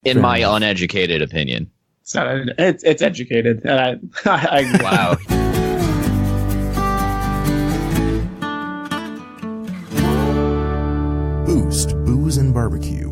In my uneducated opinion. It's educated. Wow. Boost, Booze, and Barbecue.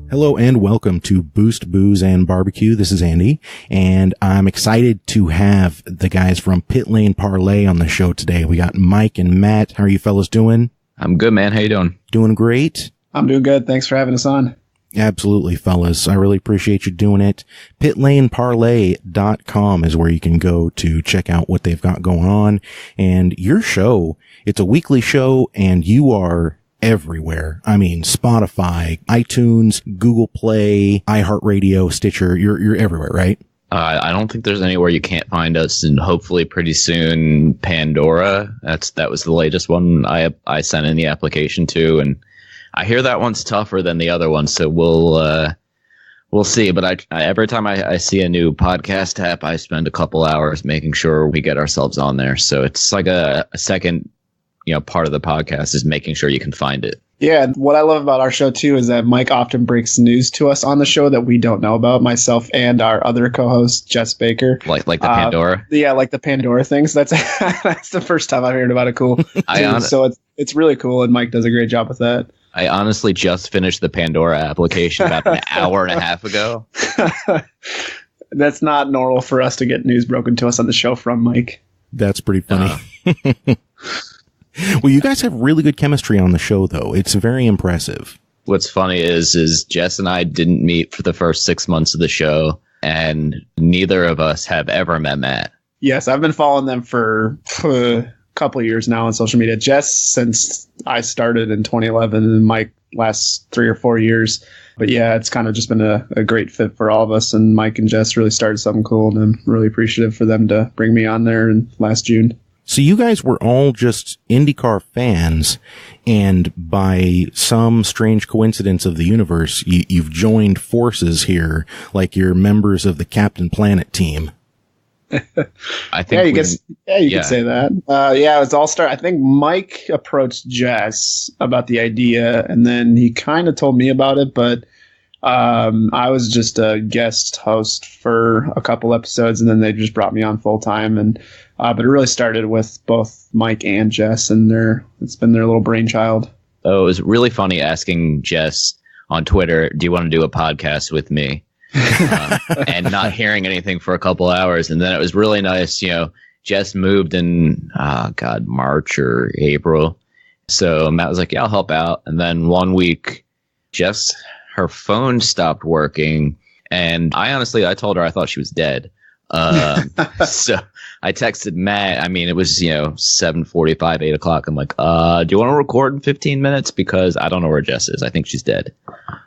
Hello and welcome to Boost, Booze, and Barbecue. This is Andy, and I'm excited to have the guys from Pitlane Parley on the show today. We got Mike and Matt. How are you fellas doing? I'm good, man. How you doing? Doing great. I'm doing good. Thanks for having us on. Absolutely, fellas. I really appreciate you doing it. Pitlaneparley.com is where you can go to check out what they've got going on. And your show, it's a weekly show, and you are everywhere. I mean, Spotify, iTunes, Google Play, iHeartRadio, Stitcher. You're everywhere, right? I don't think there's anywhere you can't find us, and hopefully pretty soon Pandora. That was the latest one I sent in the application to, and I hear that one's tougher than the other one, so we'll see. But every time I see a new podcast app, I spend a couple hours making sure we get ourselves on there. So it's like a second, part of the podcast is making sure you can find it. Yeah, what I love about our show too is that Mike often breaks news to us on the show that we don't know about, myself and our other co-host Jess Baker. Like the Pandora. Yeah, like the Pandora things. That's that's the first time I've heard about it. Cool. So it's really cool, and Mike does a great job with that. I honestly just finished the Pandora application about an hour and a half ago. That's not normal for us to get news broken to us on the show from Mike. That's pretty funny. Well, you guys have really good chemistry on the show, though. It's very impressive. What's funny is Jess and I didn't meet for the first 6 months of the show, and neither of us have ever met Matt. Yes, I've been following them for a couple of years now on social media. Jess since I started in 2011, and Mike last 3 or 4 years. But yeah, it's kind of just been a great fit for all of us, and Mike and Jess really started something cool, and I'm really appreciative for them to bring me on there in last June. So you guys were all just IndyCar fans, and by some strange coincidence of the universe, you've joined forces here, like you're members of the Captain Planet team. I think you could say that. It was all start. I think Mike approached Jess about the idea, and then he kind of told me about it, but I was just a guest host for a couple episodes, and then they just brought me on full time. And but it really started with both Mike and Jess, and it's been their little brainchild. Oh, it was really funny asking Jess on Twitter, "Do you want to do a podcast with me?" And not hearing anything for a couple hours, and then it was really nice. Jess moved in March or April, so Matt was like, "Yeah, I'll help out." And then one week, Jess, her phone stopped working, and I told her I thought she was dead. So I texted Matt. I mean, it was 7:45, 8 o'clock. I'm like, do you want to record in 15 minutes? Because I don't know where Jess is. I think she's dead.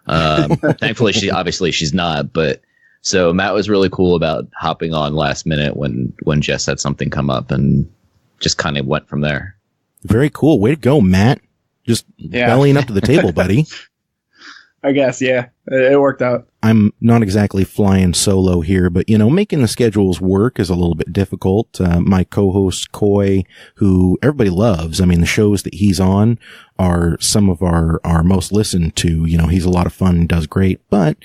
Thankfully, she's not. But so Matt was really cool about hopping on last minute when Jess had something come up, and just kind of went from there. Very cool. Way to go, Matt. Just bellying up to the table, buddy. I guess, yeah. It worked out. I'm not exactly flying solo here, but, making the schedules work is a little bit difficult. My co-host, Coy, who everybody loves, I mean, the shows that he's on are some of our most listened to. He's a lot of fun and does great, but,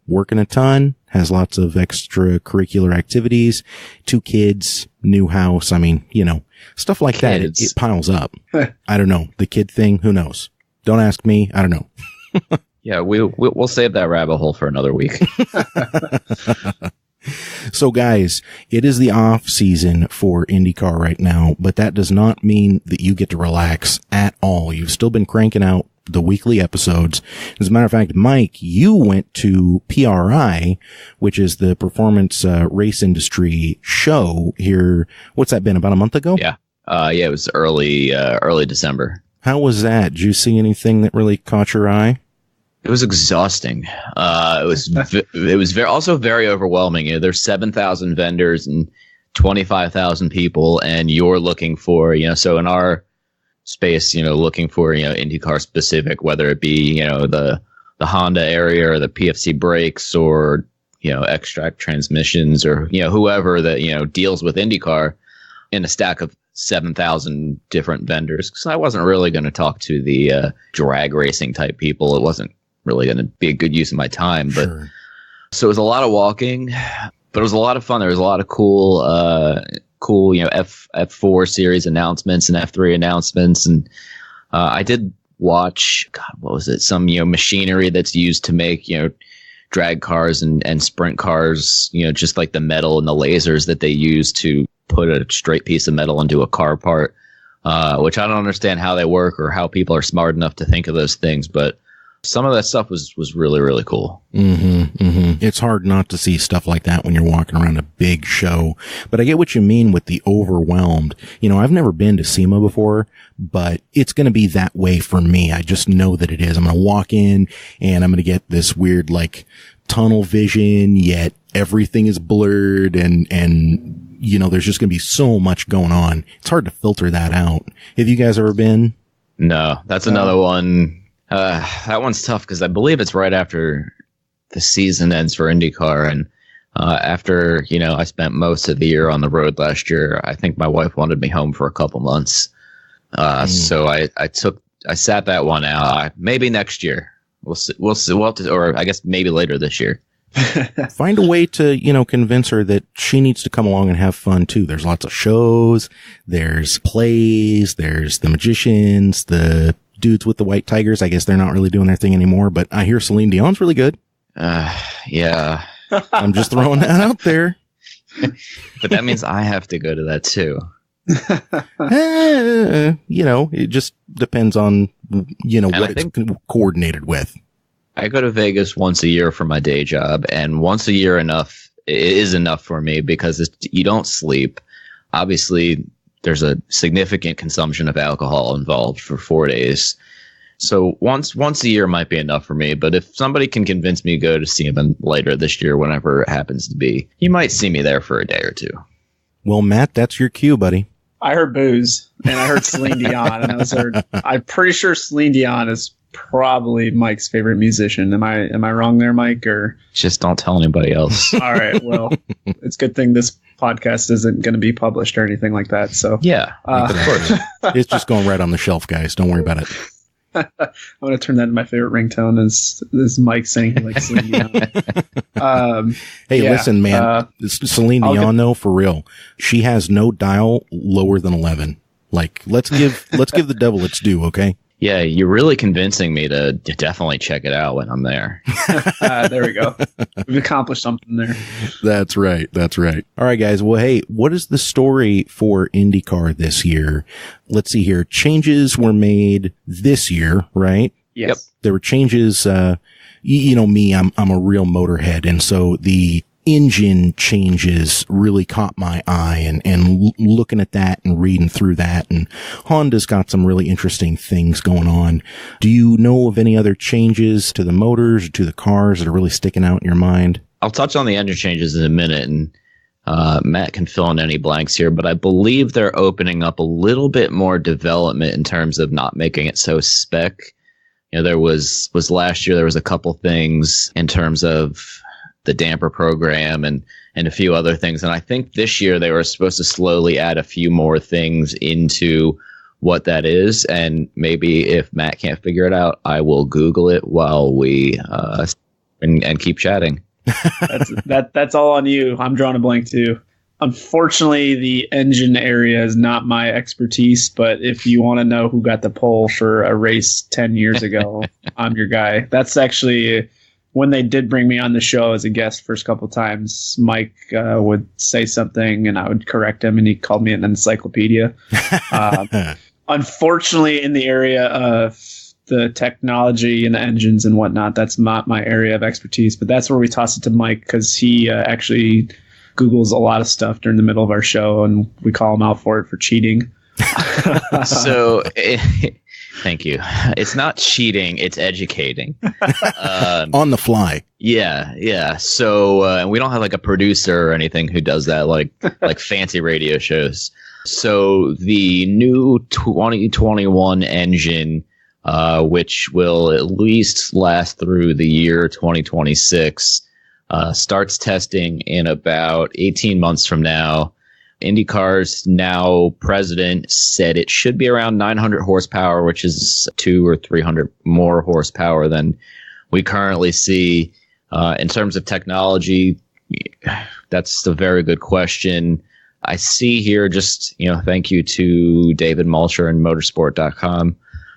working a ton, has lots of extracurricular activities, 2 kids, new house. I mean, stuff like that. It piles up. I don't know. The kid thing, who knows? Don't ask me. I don't know. Yeah, we'll save that rabbit hole for another week. So, guys, it is the off season for IndyCar right now, but that does not mean that you get to relax at all. You've still been cranking out the weekly episodes. As a matter of fact, Mike, you went to PRI, which is the Performance Race Industry show here. What's that been, about a month ago? Yeah. It was early December. How was that? Did you see anything that really caught your eye? It was exhausting. It was also very overwhelming. There's 7,000 vendors and 25,000 people, and you're looking for, so in our space, looking for, IndyCar specific, whether it be, the Honda area or the PFC brakes or, extract transmissions or, whoever that, deals with IndyCar in a stack of 7,000 different vendors. Because I wasn't really going to talk to the drag racing type people. It wasn't really going to be a good use of my time, but So it was a lot of walking, but it was a lot of fun. There was a lot of cool, F4 series announcements and F3 announcements. And I did watch, God, what was it? Some, machinery that's used to make, drag cars and sprint cars, just like the metal and the lasers that they use to put a straight piece of metal into a car part, which I don't understand how they work or how people are smart enough to think of those things. But some of that stuff was really, really cool. It's hard not to see stuff like that when you're walking around a big show. But I get what you mean with the overwhelmed. I've never been to SEMA before, but it's going to be that way for me. I just know that it is. I'm going to walk in and I'm going to get this weird, like, tunnel vision, yet everything is blurred and there's just going to be so much going on. It's hard to filter that out. Have you guys ever been? No, that's another one. That one's tough because I believe it's right after the season ends for IndyCar. And after, I spent most of the year on the road last year, I think my wife wanted me home for a couple months. So I sat that one out. Maybe next year. We'll see. We'll have to, or I guess maybe later this year. Find a way to, convince her that she needs to come along and have fun too. There's lots of shows. There's plays. There's the magicians, the dudes with the white tigers. I guess they're not really doing their thing anymore, but I hear Celine Dion's really good. Yeah. I'm just throwing that out there. But that means I have to go to that too. It just depends on, what it's coordinated with. I go to Vegas once a year for my day job, and once a year is enough for me because you don't sleep. Obviously, there's a significant consumption of alcohol involved for 4 days. So once a year might be enough for me. But if somebody can convince me to go to see him later this year, whenever it happens to be, you might see me there for a day or two. Well, Matt, that's your cue, buddy. I heard booze and I heard Celine Dion, and I'm pretty sure Celine Dion is probably Mike's favorite musician. Am I wrong there, Mike? Or just don't tell anybody else. All right. Well, it's a good thing this podcast isn't going to be published or anything like that. So yeah, of course. It's just going right on the shelf, guys. Don't worry about it. I'm going to turn that into my favorite ringtone is Mike saying he likes Celine Dion. Listen, man, Celine Dion, though, for real, she has no dial lower than 11. Like, let's give the devil its due, okay? Yeah, you're really convincing me to definitely check it out when I'm there. There we go. We've accomplished something there. That's right. All right, guys. Well, hey, what is the story for IndyCar this year? Let's see here. Changes were made this year, right? Yes. Yep. There were changes. Me, I'm a real motorhead. And so the engine changes really caught my eye, and looking at that and reading through that, and Honda's got some really interesting things going on. Do you know of any other changes to the motors or to the cars that are really sticking out in your mind? I'll touch on the engine changes in a minute, and Matt can fill in any blanks here, but I believe they're opening up a little bit more development in terms of not making it so spec. There was last year, there was a couple things in terms of the damper program and a few other things. And I think this year they were supposed to slowly add a few more things into what that is. And maybe if Matt can't figure it out, I will Google it while we and keep chatting. That's all on you. I'm drawing a blank too. Unfortunately, the engine area is not my expertise, but if you want to know who got the pole for a race 10 years ago, I'm your guy. That's actually when they did bring me on the show as a guest first couple of times. Mike would say something and I would correct him, and he called me an encyclopedia. Unfortunately, in the area of the technology and the engines and whatnot, that's not my area of expertise, but that's where we toss it to Mike, because he actually Googles a lot of stuff during the middle of our show, and we call him out for it for cheating. So thank you. It's not cheating, it's educating. On the fly. Yeah. So and we don't have like a producer or anything who does that, like fancy radio shows. So the new 2021 engine, which will at least last through the year 2026, starts testing in about 18 months from now. IndyCar's now president said it should be around 900 horsepower, which is 200 or 300 more horsepower than we currently see. In terms of technology, that's a very good question. I see here just, thank you to David Malcher and motorsport.com.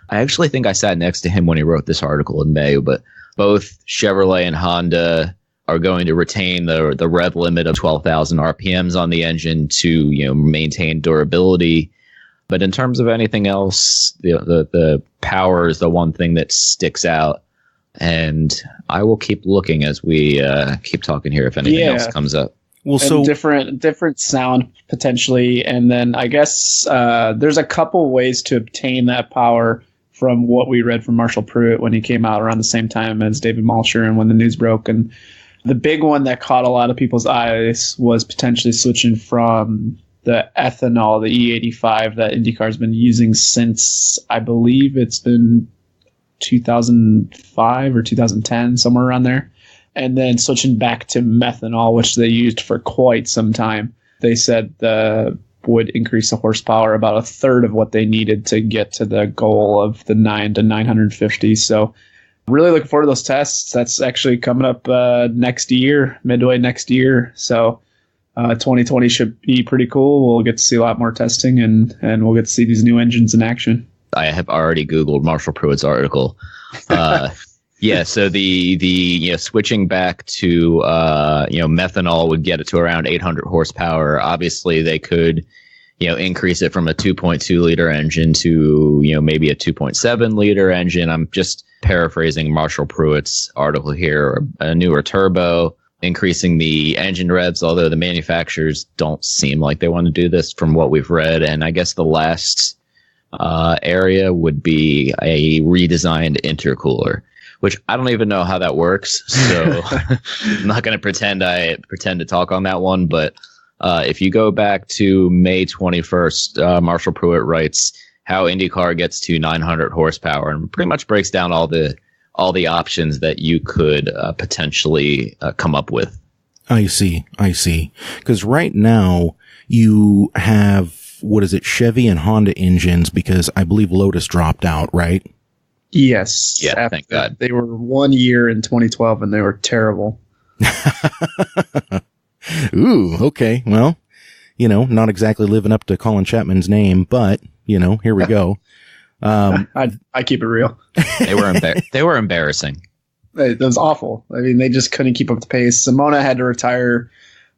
I actually think I sat next to him when he wrote this article in May, but both Chevrolet and Honda are going to retain the rev limit of 12,000 RPMs on the engine to, maintain durability. But in terms of anything else, the power is the one thing that sticks out. And I will keep looking as we keep talking here if anything else comes up. Well, so different sound potentially, and then I guess there's a couple ways to obtain that power from what we read from Marshall Pruitt when he came out around the same time as David Malcher and when the news broke. And the big one that caught a lot of people's eyes was potentially switching from the ethanol, the E85 that IndyCar's been using since, I believe it's been 2005 or 2010, somewhere around there. And then switching back to methanol, which they used for quite some time. They said would increase the horsepower about a third of what they needed to get to the goal of the 9 to 950. So really looking forward to those tests. That's actually coming up next year, midway next year. So 2020 should be pretty cool. We'll get to see a lot more testing and we'll get to see these new engines in action. I have already Googled Marshall Pruitt's article. Yeah, so the switching back to methanol would get it to around 800 horsepower. Obviously, they could increase it from a 2.2 liter engine to maybe a 2.7 liter engine. I'm just paraphrasing Marshall Pruitt's article here. A newer turbo, increasing the engine revs, although the manufacturers don't seem like they want to do this from what we've read. And I guess the last area would be a redesigned intercooler, which I don't even know how that works. So I'm not going to pretend to talk on that one. But if you go back to May 21st, Marshall Pruitt writes how IndyCar gets to 900 horsepower and pretty much breaks down all the options that you could potentially come up with. I see. Because right now you have, Chevy and Honda engines, because I believe Lotus dropped out, right? Yes. Yeah, thank God. They were 1 year in 2012 and they were terrible. Ooh, okay. Well, not exactly living up to Colin Chapman's name, but, here we go. I keep it real. They were embarrassing. It was awful. I mean, they just couldn't keep up the pace. Simona had to retire.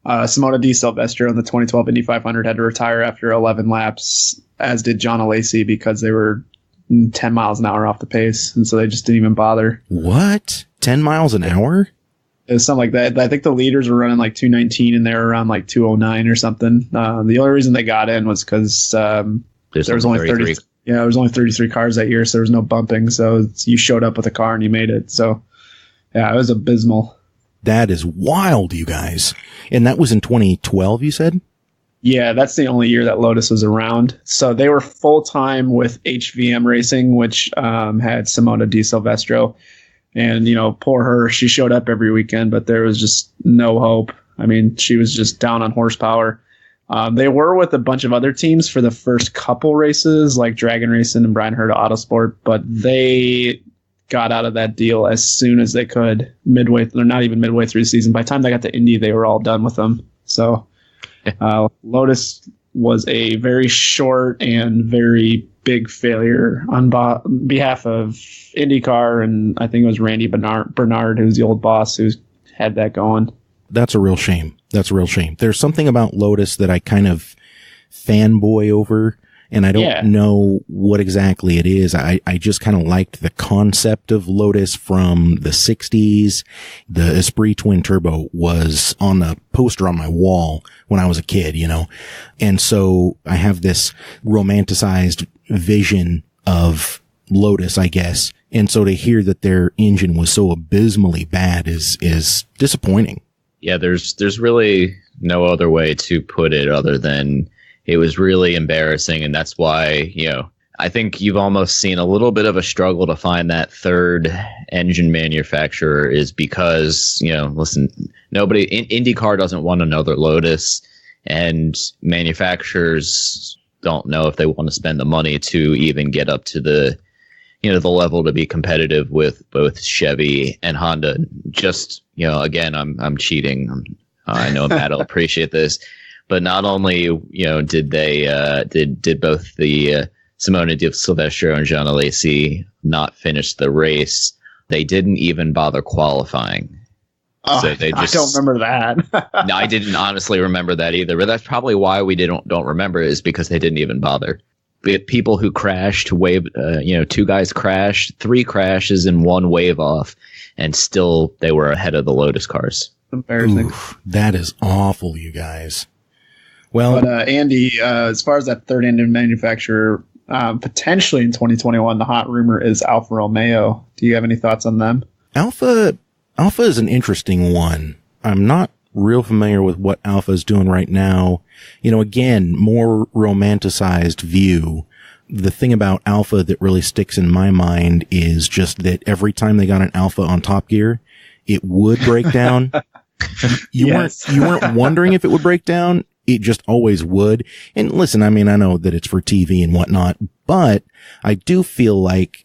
Simona Di Silvestro in the 2012 Indy 500 had to retire after 11 laps, as did John Alesi, because they were 10 miles an hour off the pace, and so they just didn't even bother. What? 10 miles an hour? It was something like that. I think the leaders were running like 219 and they were around like 209 or something. The only reason they got in was because there was only 33. Yeah, there was only 33 cars that year, so there was no bumping. So you showed up with a car and you made it. So yeah, it was abysmal. That is wild, you guys. And that was in 2012, you said? Yeah, that's the only year that Lotus was around. So they were full-time with HVM Racing, which had Simona Di Silvestro. And, poor her, she showed up every weekend, but there was just no hope. I mean, she was just down on horsepower. They were with a bunch of other teams for the first couple races, like Dragon Racing and Brian Herta Autosport, but they got out of that deal as soon as they could, they're not even midway through the season. By the time they got to Indy, they were all done with them. So Lotus was a very short and very big failure on behalf of IndyCar, and I think it was Randy Bernard, who's the old boss, who had that going. That's a real shame. There's something about Lotus that I kind of fanboy over, and I don't know what exactly it is. I just kind of liked the concept of Lotus from the 60s. The Esprit Twin Turbo was on the poster on my wall when I was a kid, and so I have this romanticized vision of Lotus, I guess. And so to hear that their engine was so abysmally bad is disappointing. Yeah, there's really no other way to put it other than it was really embarrassing. And that's why, I think you've almost seen a little bit of a struggle to find that third engine manufacturer, is because, listen, IndyCar doesn't want another Lotus, and manufacturers don't know if they want to spend the money to even get up to the level to be competitive with both Chevy and Honda. Just, again, I'm cheating. I know Matt will appreciate this, but not only, did they, did both the Simona Di Silvestro and Jean Alesi not finish the race, they didn't even bother qualifying. So they just, I don't remember that. No, I didn't honestly remember that either, but that's probably why we don't remember, is because they didn't even bother. People who crashed, two guys crashed, 3 crashes and 1 wave off, and still they were ahead of the Lotus cars. Embarrassing. Oof, that is awful, you guys. Well, but Andy, as far as that third engine manufacturer, potentially in 2021, the hot rumor is Alfa Romeo. Do you have any thoughts on them? Alfa is an interesting one. I'm not real familiar with what Alfa is doing right now. Again, more romanticized view. The thing about Alfa that really sticks in my mind is just that every time they got an Alfa on Top Gear, it would break down. You weren't wondering if it would break down. It just always would. And listen, I mean, I know that it's for TV and whatnot, but I do feel like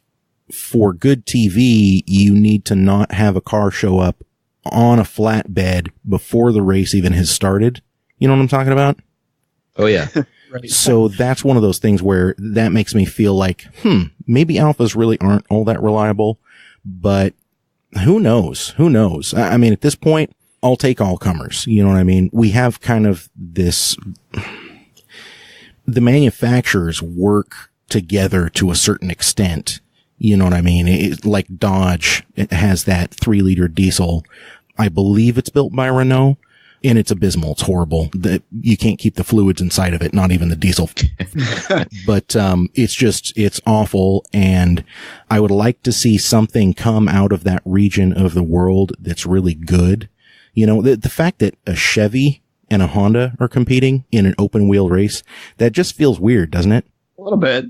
for good TV, you need to not have a car show up on a flatbed before the race even has started. You know what I'm talking about? Oh, yeah. Right. So that's one of those things where that makes me feel like, maybe Alphas really aren't all that reliable, but who knows? Who knows? I mean, at this point, I'll take all comers. You know what I mean? We have kind of this, the manufacturers work together to a certain extent. You know what I mean? Like Dodge, it has that 3-liter diesel. I believe it's built by Renault, and it's abysmal. It's horrible. You can't keep the fluids inside of it, not even the diesel. But it's awful, and I would like to see something come out of that region of the world that's really good. The fact that a Chevy and a Honda are competing in an open wheel race, that just feels weird, doesn't it? A little bit.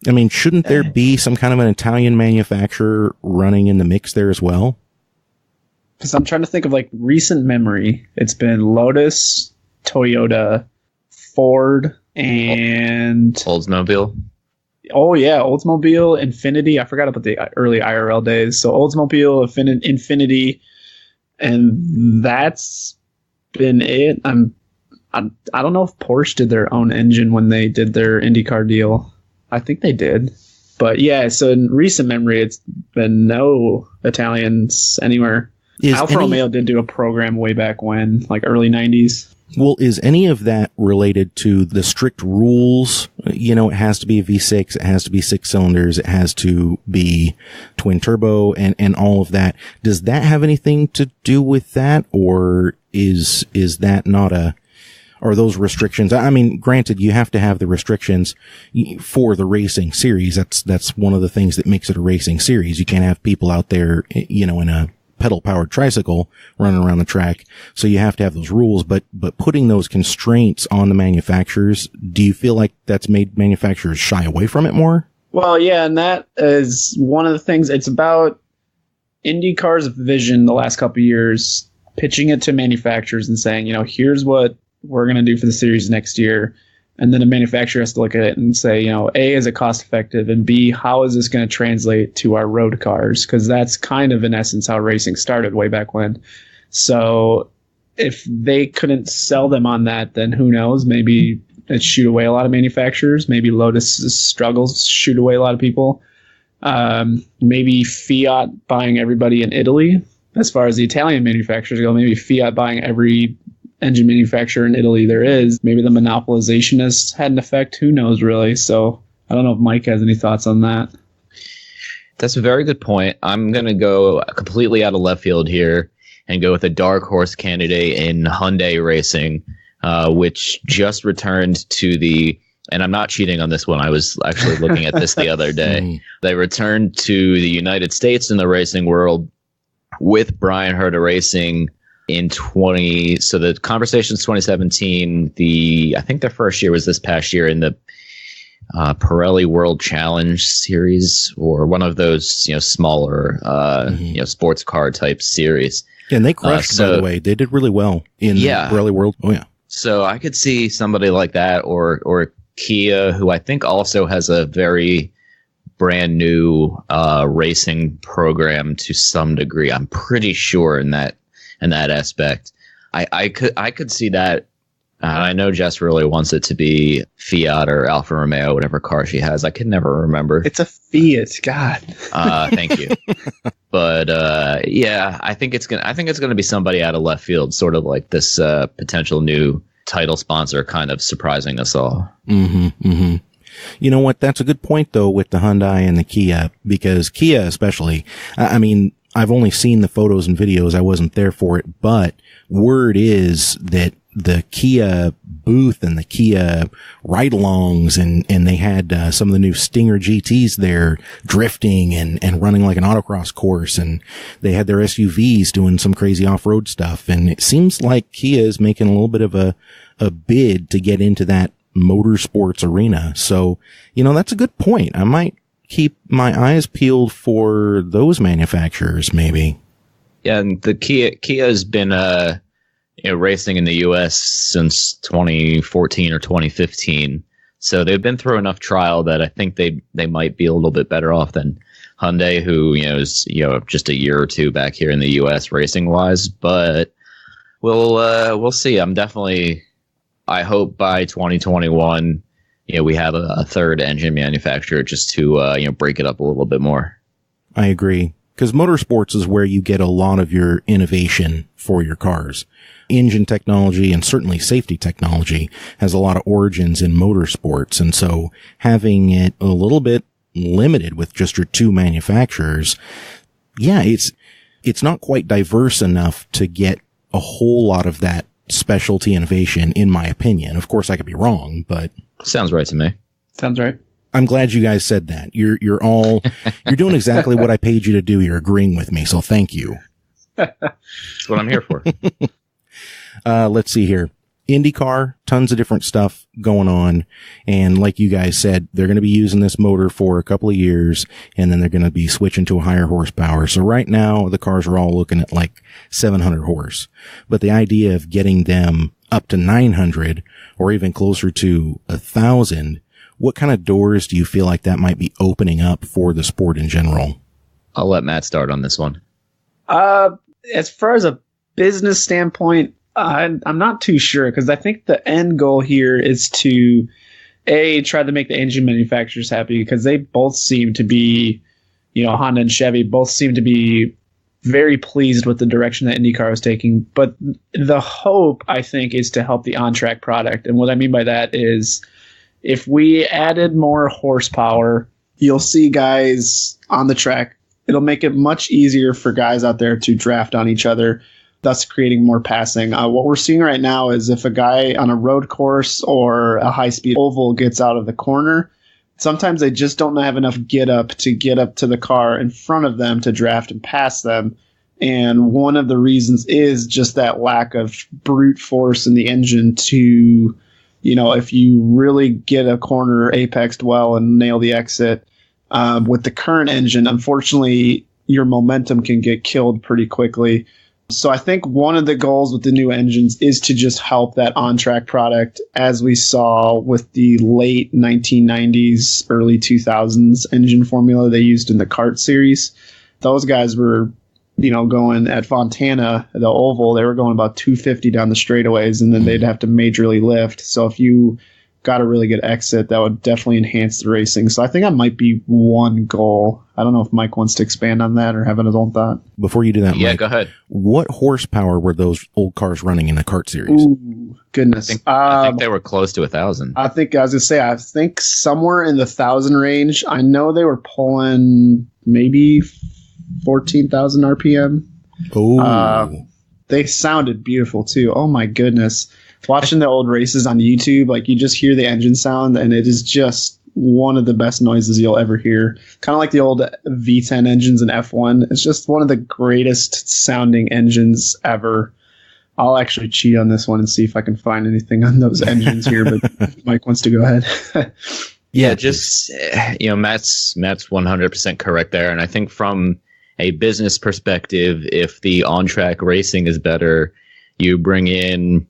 I mean, shouldn't there be some kind of an Italian manufacturer running in the mix there as well? Because I'm trying to think of recent memory. It's been Lotus, Toyota, Ford, and Oldsmobile. Oh yeah, Oldsmobile, Infinity. I forgot about the early IRL days. So Oldsmobile, Infinity, and that's been it. I don't know if Porsche did their own engine when they did their IndyCar deal. I think they did. But yeah, so in recent memory, it's been no Italians anywhere. Alfa Romeo did do a program way back when, early 90s. Well, is any of that related to the strict rules? It has to be a V6, it has to be 6 cylinders, it has to be twin turbo and all of that. Does that have anything to do with that? Or is that not are those restrictions? I mean, granted, you have to have the restrictions for the racing series. That's one of the things that makes it a racing series. You can't have people out there, in a pedal-powered tricycle running around the track. So you have to have those rules, but putting those constraints on the manufacturers, do you feel like that's made manufacturers shy away from it more? Well, yeah, and that is one of the things. It's about IndyCar's vision the last couple of years, pitching it to manufacturers and saying, here's what we're going to do for the series next year. And then a manufacturer has to look at it and say, A, is it cost effective? And B, how is this going to translate to our road cars? Because that's kind of, in essence, how racing started way back when. So if they couldn't sell them on that, then who knows? Maybe it shoot away a lot of manufacturers. Maybe Lotus's struggles shoot away a lot of people. Maybe Fiat buying everybody in Italy. As far as the Italian manufacturers go, maybe Fiat buying every engine manufacturer in Italy there is. Maybe the monopolization has had an effect. Who knows, really? So I don't know if Mike has any thoughts on that. That's a very good point. I'm going to go completely out of left field here and go with a dark horse candidate in Hyundai Racing, which just returned to the, and I'm not cheating on this one, I was actually looking at this the other day. They returned to the United States in the racing world with Brian Herta Racing in so the conversation's 2017. I think their first year was this past year in the Pirelli World Challenge Series, or one of those smaller sports car type series. Yeah, and they crushed, by the way. They did really well in Pirelli World. Oh yeah. So I could see somebody like that, or Kia, who I think also has a very brand new racing program to some degree. I'm pretty sure in that in that aspect. I could see that. I know Jess really wants it to be Fiat or Alfa Romeo, whatever car she has. I can never remember. It's a Fiat, God. Thank you. But yeah, I think it's gonna be somebody out of left field, sort of like this potential new title sponsor, kind of surprising us all. Mm-hmm. Mm-hmm. You know what? That's a good point, though, with the Hyundai and the Kia, because Kia especially, I mean, I've only seen the photos and videos. I wasn't there for it, but word is that the Kia booth and the Kia ride-alongs and they had some of the new Stinger GTs there drifting and running like an autocross course, and they had their SUVs doing some crazy off-road stuff, and it seems like Kia is making a little bit of a bid to get into that motorsports arena. So, you know, that's a good point. I might keep my eyes peeled for those manufacturers, maybe. Yeah, and the Kia has been racing in the U.S. since 2014 or 2015. So they've been through enough trial that I think they might be a little bit better off than Hyundai, who is just a year or two back here in the U.S. racing wise. But we'll see. I hope by 2021, we have a third engine manufacturer just to break it up a little bit more. I agree. Because motorsports is where you get a lot of your innovation for your cars. Engine technology and certainly safety technology has a lot of origins in motorsports. And so having it a little bit limited with just your two manufacturers, yeah, it's not quite diverse enough to get a whole lot of that specialty innovation, in my opinion. Of course, I could be wrong, but sounds right to me. Sounds right. I'm glad you guys said that. You're doing exactly what I paid you to do. You're agreeing with me, so thank you. That's what I'm here for. Let's see here. IndyCar, tons of different stuff going on. And like you guys said, they're going to be using this motor for a couple of years, and then they're going to be switching to a higher horsepower. So right now, the cars are all looking at like 700 horse. But the idea of getting them up to 900 or even closer to 1,000, what kind of doors do you feel like that might be opening up for the sport in general? I'll let Matt start on this one. As far as a business standpoint, I'm not too sure, because I think the end goal here is to try to make the engine manufacturers happy, because they both seem to be, Honda and Chevy both seem to be very pleased with the direction that IndyCar is taking. But the hope, I think, is to help the on-track product. And what I mean by that is, if we added more horsepower, you'll see guys on the track. It'll make it much easier for guys out there to draft on each other, thus creating more passing. What we're seeing right now is if a guy on a road course or a high-speed oval gets out of the corner, sometimes they just don't have enough get up to the car in front of them to draft and pass them. And one of the reasons is just that lack of brute force in the engine to, if you really get a corner apexed well and nail the exit, with the current engine, unfortunately, your momentum can get killed pretty quickly. So I think one of the goals with the new engines is to just help that on-track product, as we saw with the late 1990s, early 2000s engine formula they used in the kart series. Those guys were, going at Fontana, the oval, they were going about 250 down the straightaways, and then they'd have to majorly lift. So if you got a really good exit, that would definitely enhance the racing. So I think that might be one goal. I don't know if Mike wants to expand on that or have his own thought. Before you do that, yeah, Mike, go ahead. What horsepower were those old cars running in the kart series? Ooh, goodness. I think they were close to 1,000. I think somewhere in the 1,000 range. I know they were pulling maybe 14,000 RPM. Oh. They sounded beautiful too. Oh my goodness. Watching the old races on YouTube, like you just hear the engine sound, and it is just one of the best noises you'll ever hear. Kind of like the old V10 engines in F1. It's just one of the greatest sounding engines ever. I'll actually cheat on this one and see if I can find anything on those engines here, but if Mike wants to go ahead. Yeah, just, Matt's 100% correct there. And I think from a business perspective, if the on-track racing is better, you bring in,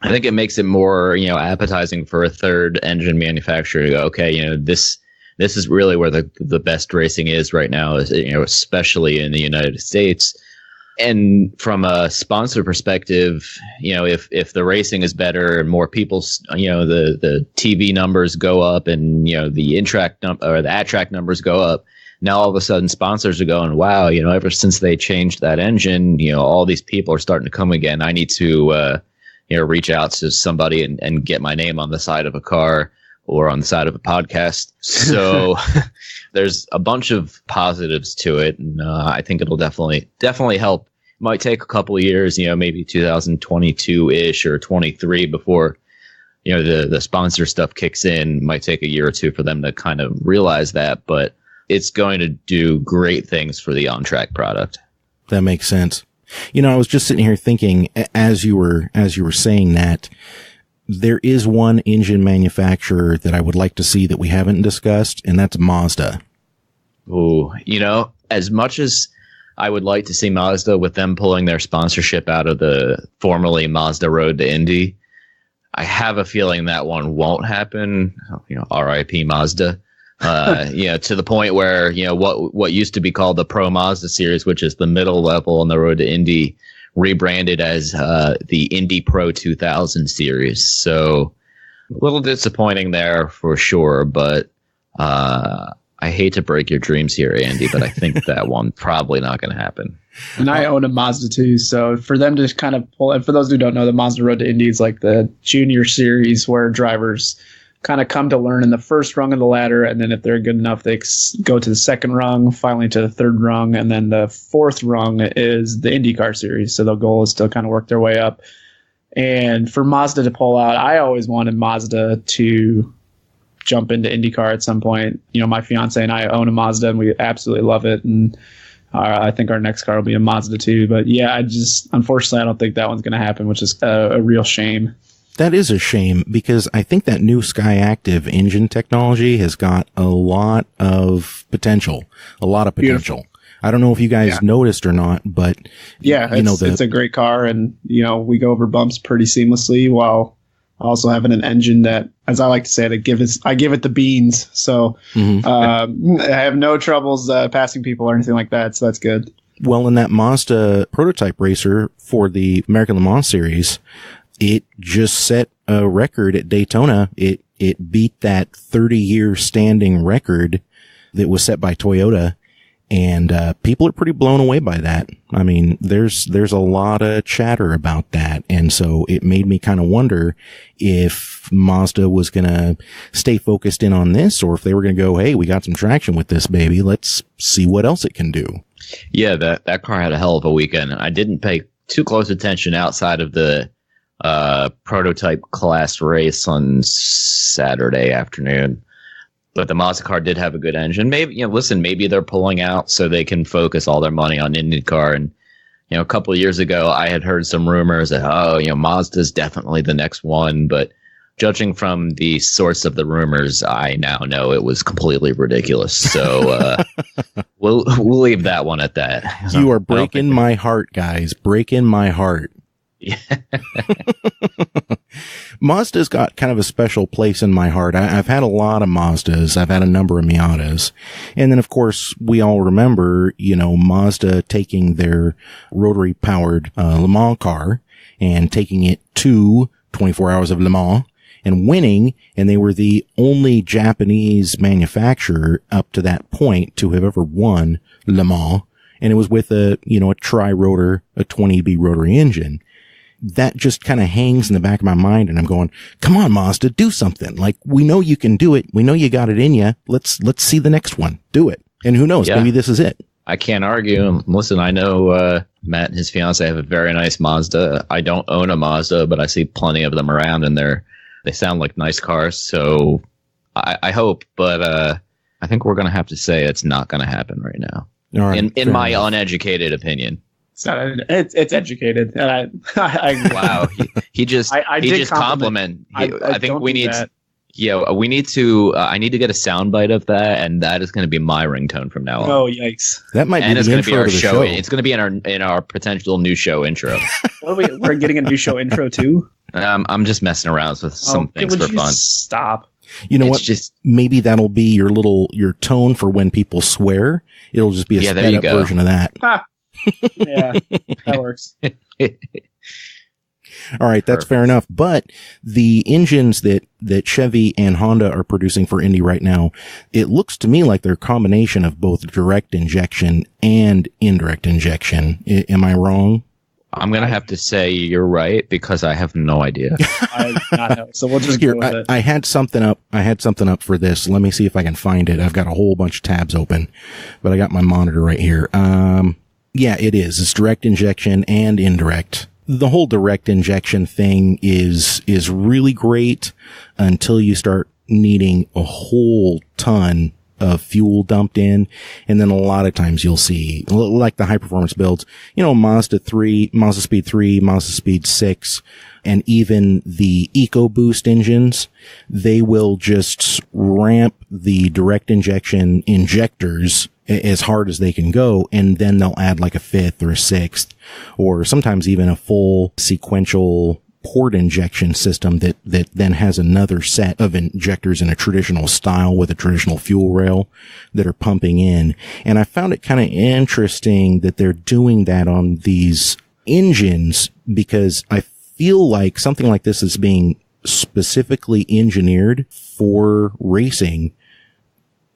I think it makes it more, appetizing for a third engine manufacturer to go, okay, this is really where the best racing is right now, especially in the United States. And from a sponsor perspective, if the racing is better and more people, the TV numbers go up and, the in-track or the at-track numbers go up, now all of a sudden sponsors are going, wow, ever since they changed that engine, all these people are starting to come again. I need to, reach out to somebody and get my name on the side of a car or on the side of a podcast. So there's a bunch of positives to it. And I think it'll definitely help. It might take a couple of years, maybe 2022-ish or 23 before, the sponsor stuff kicks in. It might take a year or two for them to kind of realize that, but it's going to do great things for the on-track product. That makes sense. I was just sitting here thinking as you were saying that, there is one engine manufacturer that I would like to see that we haven't discussed, and that's Mazda. Ooh, as much as I would like to see Mazda with them pulling their sponsorship out of the formerly Mazda Road to Indy, I have a feeling that one won't happen. RIP Mazda. To the point where, what used to be called the Pro Mazda series, which is the middle level on the road to Indy, rebranded as the Indy Pro 2000 series. So a little disappointing there for sure, but I hate to break your dreams here, Andy, but I think that one probably not going to happen. And I own a Mazda too, so for them to kind of pull, and for those who don't know, the Mazda Road to Indy is like the junior series where drivers kind of come to learn in the first rung of the ladder, and then if they're good enough, they go to the second rung, finally to the third rung, and then the fourth rung is the IndyCar series. So the goal is to kind of work their way up. And for Mazda to pull out, I always wanted Mazda to jump into IndyCar at some point. My fiance and I own a Mazda, and we absolutely love it. And I think our next car will be a Mazda too. But yeah, unfortunately, I don't think that one's going to happen, which is a real shame. That is a shame, because I think that new Skyactiv engine technology has got a lot of potential. Beautiful. I don't know if you guys noticed or not, but yeah, it's a great car, and we go over bumps pretty seamlessly while also having an engine that, as I like to say, I give it the beans. So I have no troubles passing people or anything like that. So that's good. Well, in that Mazda prototype racer for the American Le Mans series, it just set a record at Daytona. It beat that 30-year standing record that was set by Toyota, and people are pretty blown away by that. I mean, there's a lot of chatter about that, and so it made me kind of wonder if Mazda was going to stay focused in on this, or if they were going to go, hey, we got some traction with this baby. Let's see what else it can do. Yeah, that car had a hell of a weekend. I didn't pay too close attention outside of the prototype class race on Saturday afternoon, but the Mazda car did have a good engine. Maybe, maybe they're pulling out so they can focus all their money on IndyCar. And, a couple of years ago, I had heard some rumors that, Mazda's definitely the next one. But judging from the source of the rumors, I now know it was completely ridiculous. So we'll leave that one at that. You are breaking my heart, guys. Breaking my heart. Yeah. Mazda's got kind of a special place in my heart. I've had a lot of Mazdas. I've had a number of Miatas. And then, of course, we all remember, Mazda taking their rotary powered Le Mans car and taking it to 24 Hours of Le Mans and winning. And they were the only Japanese manufacturer up to that point to have ever won Le Mans. And it was with a tri-rotor, a 20B rotary engine. That just kind of hangs in the back of my mind, and I'm going, come on, Mazda, do something. Like, we know you can do it. We know you got it in you. Let's see the next one. Do it. And who knows? Maybe this is it. I can't argue. Listen, I know Matt and his fiance have a very nice Mazda. I don't own a Mazda, but I see plenty of them around, and they sound like nice cars. So I hope, but I think we're going to have to say it's not going to happen right now. All right, in my uneducated opinion. It's educated, and I wow. He just compliment. I think we need. That. Yeah, we need to. I need to get a soundbite of that, and that is going to be my ringtone from now on. Oh yikes! That might be the intro to the show. It's going to be in our potential new show intro. We're getting a new show intro too. I'm just messing around with some things for fun. Stop. You know what? Maybe that'll be your tone for when people swear. It'll just be a sped up version of that. Yeah, that works. All right, that's fair enough. But the engines that Chevy and Honda are producing for Indy right now, it looks to me like they're a combination of both direct injection and indirect injection. Am I wrong? I'm going to have to say you're right because I have no idea. I do not know. So we'll just go with it. I had something up for this. Let me see if I can find it. I've got a whole bunch of tabs open, but I got my monitor right here. Yeah, it is. It's direct injection and indirect. The whole direct injection thing is really great until you start needing a whole ton of fuel dumped in. And then a lot of times you'll see, like the high performance builds, Mazda Speed 3, Mazda Speed 6, and even the EcoBoost engines, they will just ramp the direct injection injectors as hard as they can go, and then they'll add like a fifth or a sixth, or sometimes even a full sequential port injection system that then has another set of injectors in a traditional style with a traditional fuel rail that are pumping in. And I found it kind of interesting that they're doing that on these engines, because I feel like something like this is being specifically engineered for racing.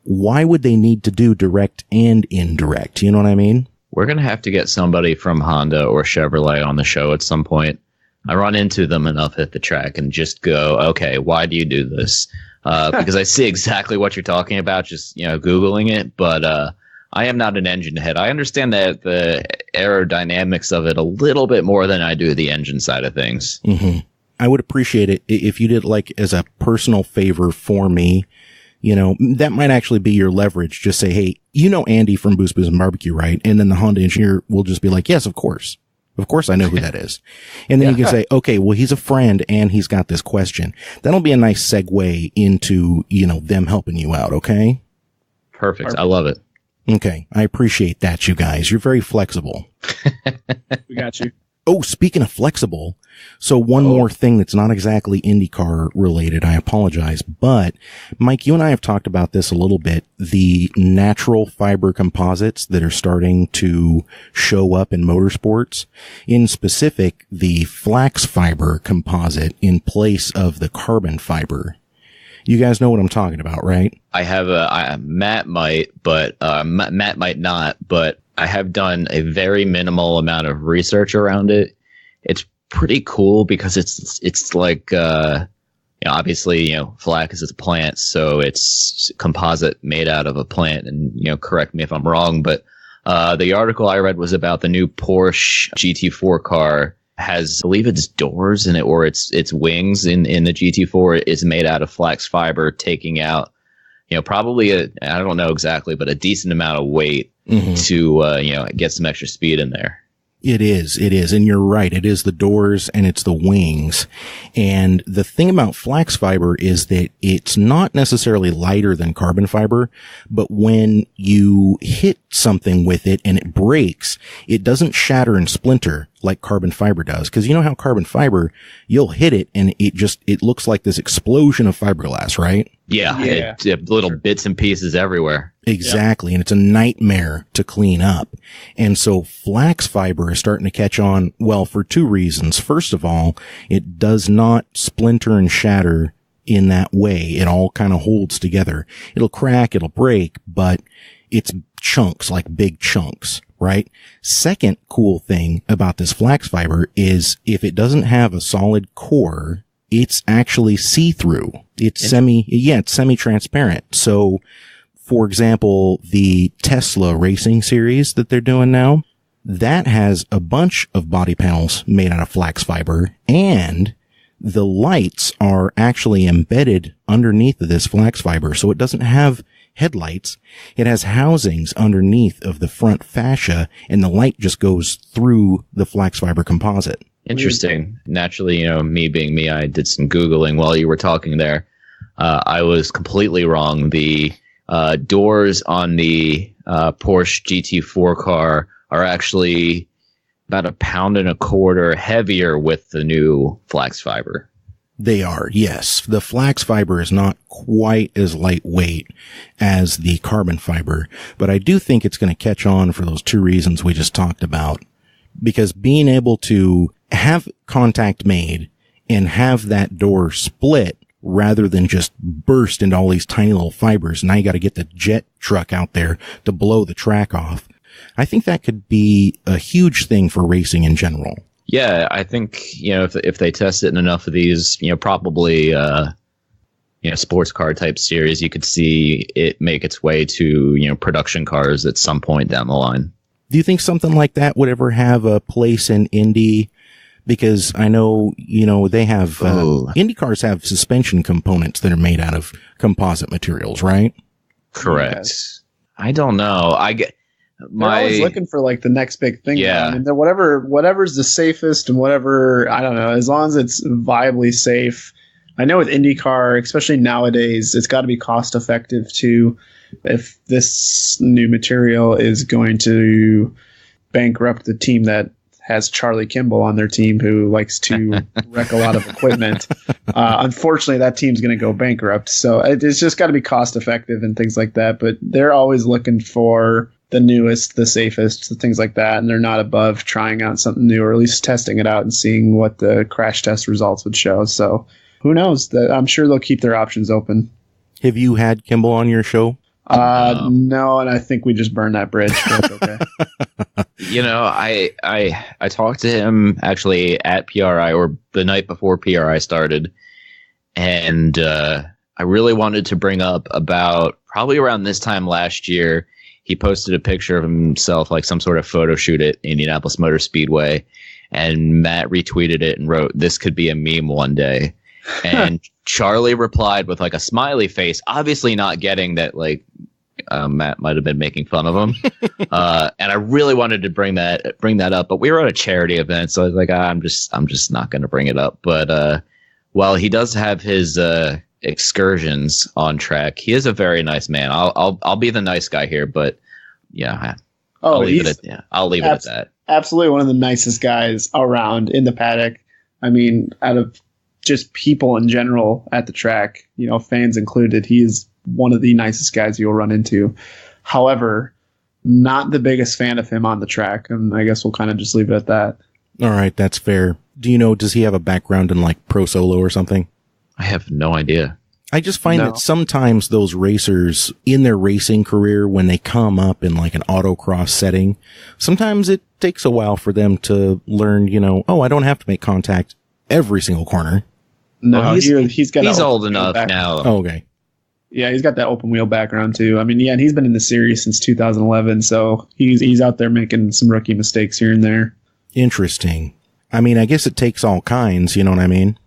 Why would they need to do direct and indirect? You know what I mean? We're going to have to get somebody from Honda or Chevrolet on the show at some point. I run into them enough at the track and just go, okay, why do you do this? Because I see exactly what you're talking about, just, Googling it. But I am not an engine head. I understand that the aerodynamics of it a little bit more than I do the engine side of things. Mm-hmm. I would appreciate it if you did, like, as a personal favor for me. That might actually be your leverage. Just say, hey, Andy from Boost and Barbecue, right? And then the Honda engineer will just be like, yes, of course. Of course I know who that is. And then you can say, okay, well, he's a friend and he's got this question. That'll be a nice segue into, them helping you out. Okay. Perfect. I love it. Okay. I appreciate that, you guys. You're very flexible. We got you. Oh, speaking of flexible, so one more thing that's not exactly IndyCar related, I apologize, but Mike, you and I have talked about this a little bit, the natural fiber composites that are starting to show up in motorsports, in specific, the flax fiber composite in place of the carbon fiber. You guys know what I'm talking about, right? I have Matt might, but Matt might not, but I have done a very minimal amount of research around it. It's pretty cool because it's like, obviously, flax is a plant, so it's composite made out of a plant. And, correct me if I'm wrong, but the article I read was about the new Porsche GT4 car has, I believe it's doors in it, or its wings in the GT4 is made out of flax fiber, taking out, probably I don't know exactly, but a decent amount of weight to, get some extra speed in there. It is. And you're right. It is the doors and it's the wings. And the thing about flax fiber is that it's not necessarily lighter than carbon fiber, but when you hit something with it and it breaks, it doesn't shatter and splinter like carbon fiber does. Cause you know how carbon fiber, you'll hit it and it looks like this explosion of fiberglass, right? Yeah. It little bits and pieces everywhere. Exactly. And it's a nightmare to clean up. And so flax fiber is starting to catch on, well, for two reasons. First of all, it does not splinter and shatter in that way. It all kind of holds together. It'll crack, it'll break, but it's chunks, like big chunks, right? Second cool thing about this flax fiber is if it doesn't have a solid core, it's actually see-through. It's semi-transparent. So, for example, the Tesla racing series that they're doing now, that has a bunch of body panels made out of flax fiber, and the lights are actually embedded underneath of this flax fiber. So it doesn't have headlights. It has housings underneath of the front fascia, and the light just goes through the flax fiber composite. Interesting. Naturally, me being me, I did some Googling while you were talking there. I was completely wrong. The doors on the Porsche GT4 car are actually about 1.25 pounds heavier with the new flax fiber. They are, yes. The flax fiber is not quite as lightweight as the carbon fiber, but I do think it's going to catch on for those two reasons we just talked about. Because being able to have contact made and have that door split rather than just burst into all these tiny little fibers, now you got to get the jet truck out there to blow the track off. I think that could be a huge thing for racing in general. Yeah, I think, if they test it in enough of these, probably, sports car type series, you could see it make its way to, production cars at some point down the line. Do you think something like that would ever have a place in Indy? Because I know, they have, Indy cars have suspension components that are made out of composite materials, right? Correct. Yes. I don't know. They're always looking for like the next big thing. Yeah. I mean, whatever's the safest and whatever, I don't know, as long as it's viably safe. I know with IndyCar, especially nowadays, it's got to be cost effective too. If this new material is going to bankrupt the team that has Charlie Kimball on their team, who likes to wreck a lot of equipment, unfortunately, that team's going to go bankrupt. So it's just got to be cost effective and things like that. But they're always looking for the newest, the safest, the things like that, and they're not above trying out something new, or at least testing it out and seeing what the crash test results would show. So who knows? I'm sure they'll keep their options open. Have you had Kimball on your show? No, and I think we just burned that bridge. That's okay. I talked to him actually at PRI, or the night before PRI started, and I really wanted to bring up about probably around this time last year. He posted a picture of himself, like some sort of photo shoot at Indianapolis Motor Speedway, and Matt retweeted it and wrote, "This could be a meme one day." And Charlie replied with like a smiley face, obviously not getting that Matt might have been making fun of him. And I really wanted to bring that up, but we were at a charity event, so I was like, I'm just not going to bring it up. But while he does have his excursions on track, he is a very nice man. I'll be the nice guy here, but yeah, I'll leave it at that. Absolutely, one of the nicest guys around in the paddock. I mean, out of just people in general at the track, fans included, he is one of the nicest guys you'll run into. However, not the biggest fan of him on the track, and I guess we'll kind of just leave it at that. All right, that's fair. Does he have a background in like pro solo or something? I have no idea. I just find that sometimes those racers in their racing career, when they come up in like an autocross setting, sometimes it takes a while for them to learn, I don't have to make contact every single corner. No, well, he's old enough now. Oh, okay. Yeah, he's got that open wheel background too. I mean, yeah, and he's been in the series since 2011, so he's out there making some rookie mistakes here and there. Interesting. I mean, I guess it takes all kinds, you know what I mean?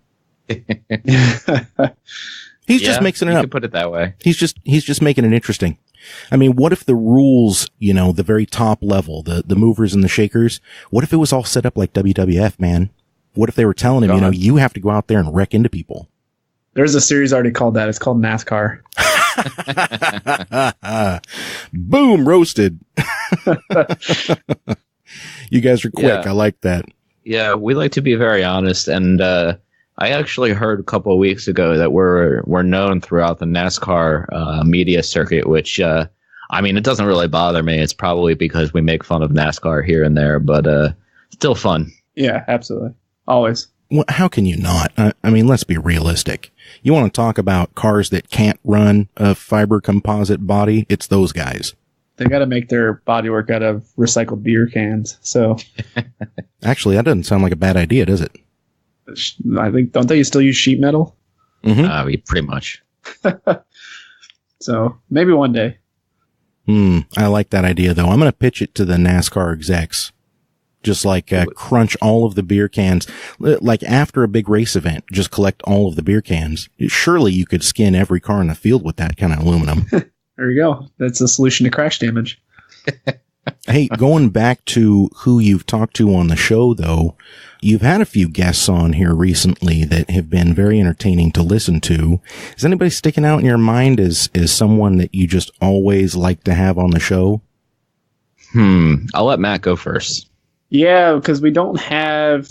He's just mixing it up. You could put it that way. He's just making it interesting. I mean, what if the rules, the very top level, the movers and the shakers, what if it was all set up like WWF, man? What if they were telling him, you have to go out there and wreck into people? There's a series already called that. It's called NASCAR. Boom, roasted. You guys are quick. Yeah. I like that. Yeah, we like to be very honest. And I actually heard a couple of weeks ago that we're known throughout the NASCAR media circuit, which, it doesn't really bother me. It's probably because we make fun of NASCAR here and there, but still fun. Yeah, absolutely. Always. Well, how can you not? Let's be realistic. You want to talk about cars that can't run a fiber composite body? It's those guys. They got to make their bodywork out of recycled beer cans. So, actually, that doesn't sound like a bad idea, does it? I think, don't they still use sheet metal? Mm-hmm. Pretty much. So maybe one day. I like that idea, though. I'm going to pitch it to the NASCAR execs. Just like crunch all of the beer cans. Like after a big race event, just collect all of the beer cans. Surely you could skin every car in the field with that kind of aluminum. There you go. That's a solution to crash damage. Hey, going back to who you've talked to on the show, though, you've had a few guests on here recently that have been very entertaining to listen to. Is anybody sticking out in your mind as someone that you just always like to have on the show? I'll let Matt go first. Yeah, because we don't have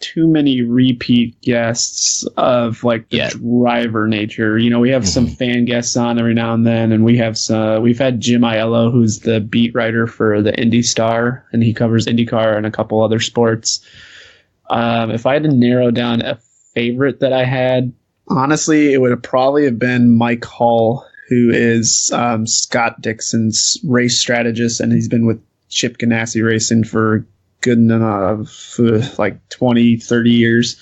too many repeat guests of like the driver nature. You know, we have some fan guests on every now and then, and we've had Jim Aiello, who's the beat writer for the Indy Star, and he covers IndyCar and a couple other sports. If I had to narrow down a favorite that I had, honestly, it would have probably have been Mike Hall, who is Scott Dixon's race strategist, and he's been with Chip Ganassi Racing for good enough, like 20, 30 years.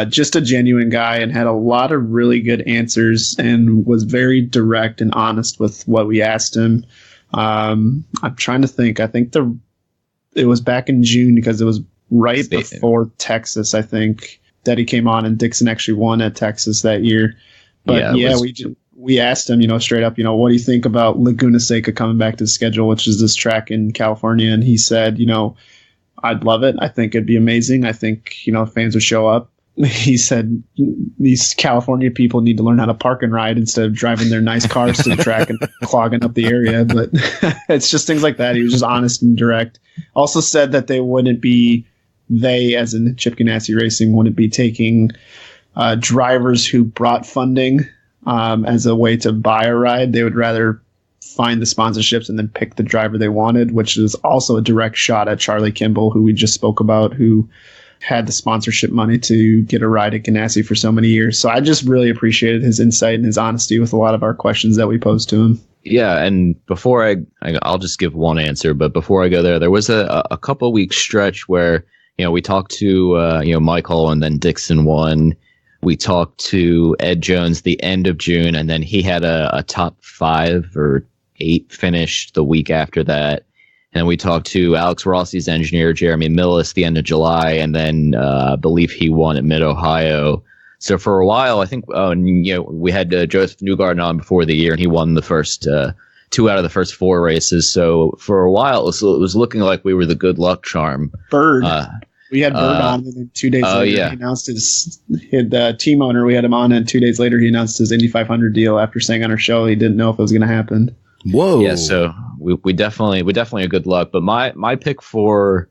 Just a genuine guy and had a lot of really good answers and was very direct and honest with what we asked him. I'm trying to think. I think it was back in June because it was right before Texas, I think, that he came on, and Dixon actually won at Texas that year. But we asked him, straight up, what do you think about Laguna Seca coming back to the schedule, which is this track in California? And he said, I'd love it. I think it'd be amazing. I think, fans would show up. He said these California people need to learn how to park and ride instead of driving their nice cars to the track and clogging up the area. But it's just things like that. He was just honest and direct. Also said that they, as in Chip Ganassi Racing, wouldn't be taking drivers who brought funding as a way to buy a ride. They would rather find the sponsorships and then pick the driver they wanted, which is also a direct shot at Charlie Kimball, who we just spoke about, who had the sponsorship money to get a ride at Ganassi for so many years. So I just really appreciated his insight and his honesty with a lot of our questions that we posed to him. Yeah, and before I'll just give one answer, but before I go there was a couple week stretch where, we talked to, Michael, and then Dixon won. We talked to Ed Jones the end of June, and then he had a top 5 or 8 finish the week after that. And we talked to Alex Rossi's engineer, Jeremy Millis, the end of July, and then I believe he won at Mid-Ohio. So for a while, I think, we had Joseph Newgarden on before the year, and he won the first 2 out of the first 4 races. So for a while, it was looking like we were the good luck charm. Bird. We had Bird on, and then 2 days later, he announced the team owner. We had him on, and 2 days later, he announced his Indy 500 deal after saying on our show he didn't know if it was going to happen. Whoa! Yeah, so we definitely are good luck. But my pick for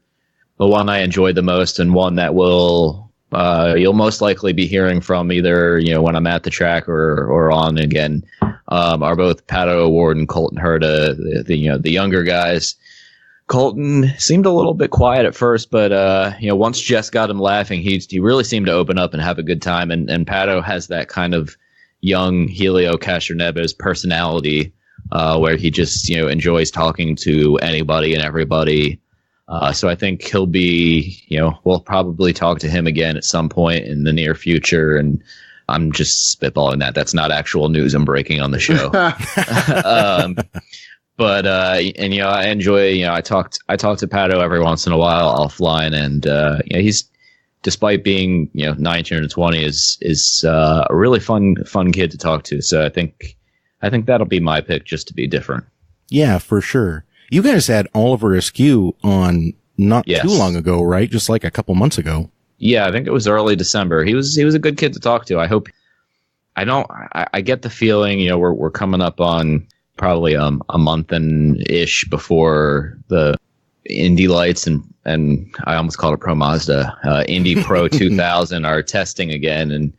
the one I enjoyed the most, and one that you'll most likely be hearing from either when I'm at the track or on again, are both Pato O'Ward and Colton Herta, the younger guys. Colton seemed a little bit quiet at first, but once Jess got him laughing, he really seemed to open up and have a good time. And Pato has that kind of young Helio Castroneves personality, where he just enjoys talking to anybody and everybody. So I think he'll be we'll probably talk to him again at some point in the near future. And I'm just spitballing that. That's not actual news I'm breaking on the show. But I enjoy, I talk to Pato every once in a while offline, and he's, despite being 19 or 20, is a really fun kid to talk to. So I think that'll be my pick, just to be different. Yeah, for sure. You guys had Oliver Askew on too long ago, right? Just like a couple months ago. Yeah, I think it was early December. He was a good kid to talk to. I get the feeling we're coming up on probably a month and ish before the Indy Lights and I almost called it Pro Mazda, Indy Pro 2000 are testing again, and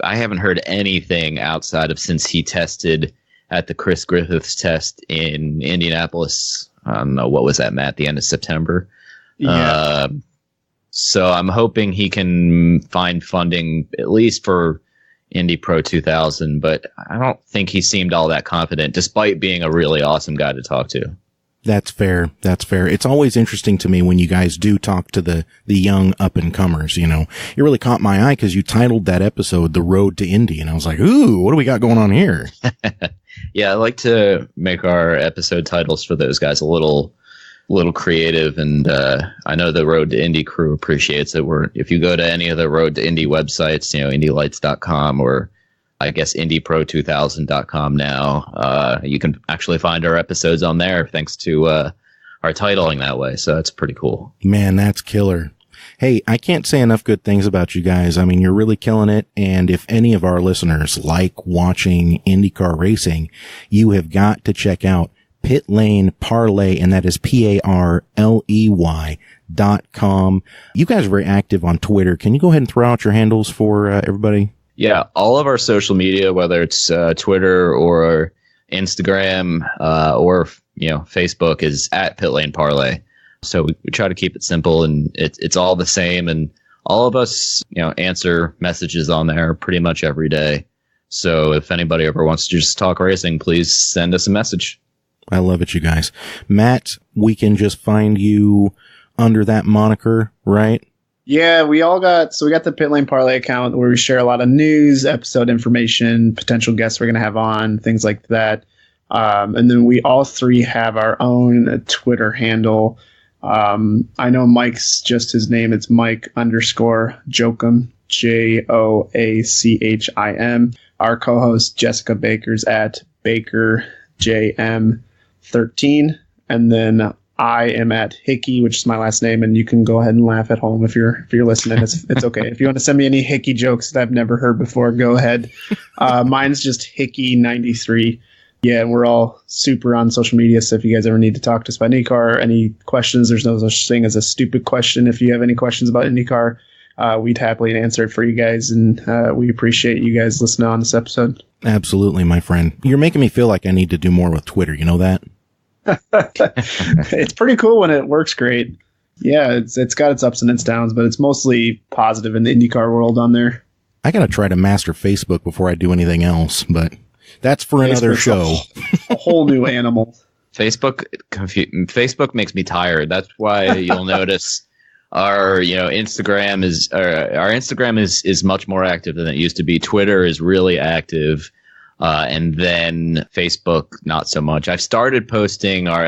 I haven't heard anything outside of since he tested at the Chris Griffiths test in Indianapolis. I don't know, what was that, Matt? The end of September. Yeah. So I'm hoping he can find funding at least for Indy Pro 2000, but I don't think he seemed all that confident, despite being a really awesome guy to talk to. That's fair. It's always interesting to me when you guys do talk to the young up-and-comers, It really caught my eye because you titled that episode The Road to Indy, and I was like, ooh, what do we got going on here? Yeah, I like to make our episode titles for those guys a little creative, and I know the Road to Indy crew appreciates it. If you go to any of the Road to Indy websites, indylights.com or I guess indypro2000.com now, you can actually find our episodes on there thanks to our titling that way. So that's pretty cool. Man, that's killer. Hey, I can't say enough good things about you guys. I mean, you're really killing it. And if any of our listeners like watching IndyCar racing, you have got to check out Pitlane Parley, and that is PARLEY.com. You guys are very active on Twitter. Can you go ahead and throw out your handles for everybody? Yeah, all of our social media, whether it's Twitter or Instagram or Facebook, is at Pitlane Parley. So we try to keep it simple, and it's all the same. And all of us, answer messages on there pretty much every day. So if anybody ever wants to just talk racing, please send us a message. I love it, you guys. Matt, we can just find you under that moniker, right? Yeah, we got the Pitlane Parley account where we share a lot of news, episode information, potential guests we're going to have on, things like that. And then we all three have our own Twitter handle. I know Mike's just his name. It's Mike_Joachim, JOACHIM. Our co-host Jessica Baker's at BakerJM13. And then I am at Hickey, which is my last name, and you can go ahead and laugh at home if you're listening. It's okay. If you want to send me any Hickey jokes that I've never heard before, go ahead. Mine's just Hickey93. Yeah, and we're all super on social media, so if you guys ever need to talk to us about IndyCar, any questions, there's no such thing as a stupid question. If you have any questions about IndyCar, we'd happily answer it for you guys, and we appreciate you guys listening on this episode. Absolutely, my friend. You're making me feel like I need to do more with Twitter. You know that? It's pretty cool when it works great. Yeah, it's got its ups and its downs, but it's mostly positive in the IndyCar world on there. I got to try to master Facebook before I do anything else, but that's for another show. A whole new animal. Facebook makes me tired. That's why you'll notice our Instagram is much more active than it used to be. Twitter is really active, and then Facebook not so much. I've started posting our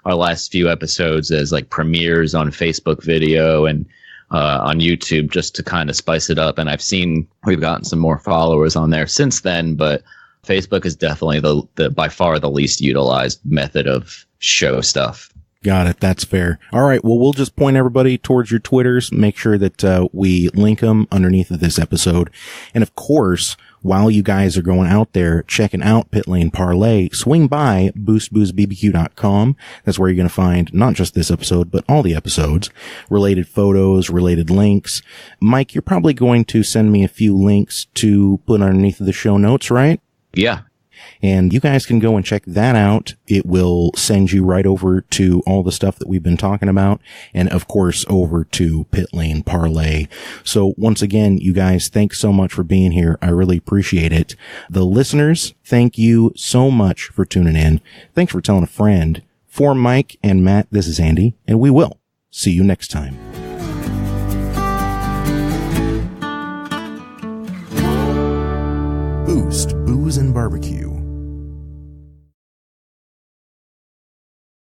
last few episodes as like premieres on Facebook video and on YouTube, just to kind of spice it up. And I've seen we've gotten some more followers on there since then, but Facebook is definitely the by far the least utilized method of show stuff. Got it. That's fair. All right. Well, we'll just point everybody towards your Twitters. Make sure that we link them underneath of this episode. And of course, while you guys are going out there checking out Pitlane Parley, swing by boostboozebbq.com. That's where you're going to find not just this episode, but all the episodes, related photos, related links. Mike, you're probably going to send me a few links to put underneath of the show notes, right? Yeah. And you guys can go and check that out. It will send you right over to all the stuff that we've been talking about. And of course, over to Pitlane Parley. So once again, you guys, thanks so much for being here. I really appreciate it. The listeners, thank you so much for tuning in. Thanks for telling a friend. For Mike and Matt, this is Andy, and we will see you next time. Boost, Booze and Barbecue.